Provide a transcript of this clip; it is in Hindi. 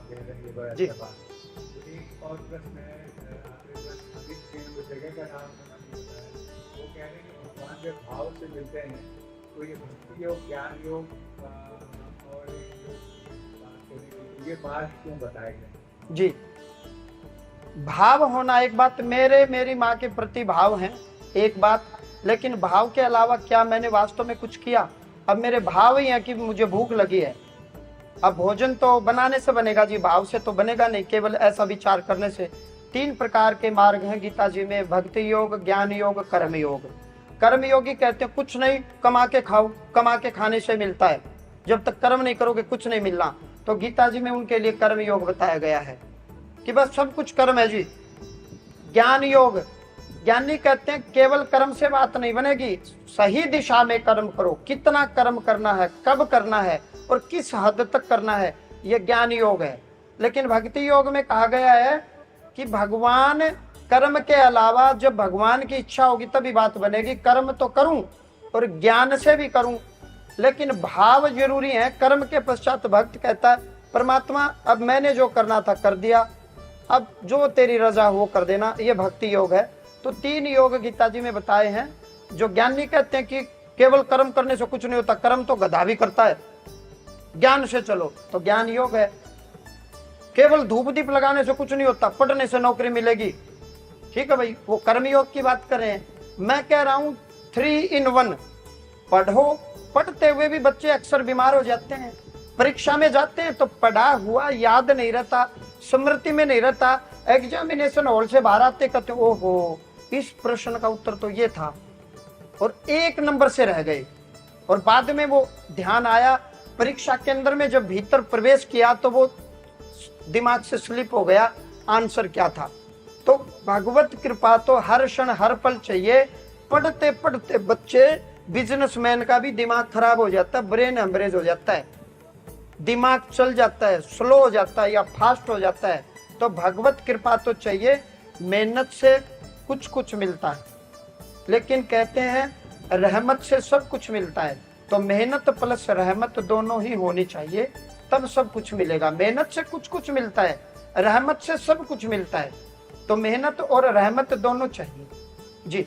कह रहे हैं, ये बड़ा जी। अच्छा बात। तो एक और प्रश्न है, आखिरी प्रश्न, अभी वो जगह का नाम मैंने नहीं बताया। वो कह रहे हैं कि भगवान जब भाव से मिलते हैं तो ये भक्ति योग, ज्ञान योग और ये जो बात करने की, ये बात क्यों बताए गए? जी, भाव होना एक बात, मेरी माँ के प्रति भाव है एक बात, लेकिन भाव के अलावा क्या मैंने वास्तव में कुछ किया? अब मेरे भाव ही है कि मुझे भूख लगी है। अब भोजन तो बनाने से बनेगा जी, भाव से तो बनेगा नहीं, केवल ऐसा विचार करने से। 3 प्रकार के मार्ग हैं गीता जी में, भक्ति योग, ज्ञान योग, कर्म योग। कर्म योगी कहते हैं कुछ नहीं, कमा के खाओ, कमा के खाने से मिलता है, जब तक कर्म नहीं करोगे कुछ नहीं मिलना। तो गीता जी में उनके लिए कर्म योग बताया गया है कि बस सब कुछ कर्म है जी। ज्ञान योग, ज्ञानी कहते हैं केवल कर्म से बात नहीं बनेगी, सही दिशा में कर्म करो, कितना कर्म करना है, कब करना है और किस हद तक करना है, यह ज्ञान योग है। लेकिन भक्ति योग में कहा गया है कि भगवान, कर्म के अलावा जब भगवान की इच्छा होगी तभी बात बनेगी। कर्म तो करूं और ज्ञान से भी करूं, लेकिन भाव जरूरी है। कर्म के पश्चात भक्त कहता है परमात्मा अब मैंने जो करना था कर दिया, अब जो तेरी रजा हो कर देना, ये भक्ति योग है। तो 3 योग गीता जी में बताए हैं। जो ज्ञानी कहते हैं कि केवल कर्म करने से कुछ नहीं होता, कर्म तो गधा भी करता है, ज्ञान से चलो तो ज्ञान योग है। केवल धूप दीप लगाने से कुछ नहीं होता, पढ़ने से नौकरी मिलेगी, ठीक है भाई, वो कर्म योग की बात कर रहे हैं। मैं कह रहा हूं 3 in 1, पढ़ो। पढ़ते हुए भी बच्चे अक्सर बीमार हो जाते हैं, परीक्षा में जाते हैं तो पढ़ा हुआ याद नहीं रहता, स्मृति में नहीं रहता, एग्जामिनेशन हॉल से बाहर आते कहते ओहो इस प्रश्न का उत्तर तो ये था, और 1 नंबर से रह गए। और बाद में वो ध्यान आया, परीक्षा केंद्र में जब भीतर प्रवेश किया तो वो दिमाग से स्लिप हो गया, आंसर क्या था। तो भगवत कृपा तो हर क्षण हर पल चाहिए। पढ़ते पढ़ते बच्चे, बिजनेसमैन का भी दिमाग खराब हो जाता है, ब्रेन हेमरेज हो जाता है, दिमाग चल जाता है, स्लो हो जाता है या फास्ट हो जाता है। तो भगवत कृपा तो चाहिए, मेहनत से कुछ कुछ मिलता है, लेकिन कहते हैं रहमत से सब कुछ मिलता है। तो मेहनत प्लस रहमत दोनों ही होनी चाहिए, तब सब कुछ मिलेगा। मेहनत से कुछ कुछ मिलता है, रहमत से सब कुछ मिलता है, तो मेहनत और रहमत दोनों चाहिए जी।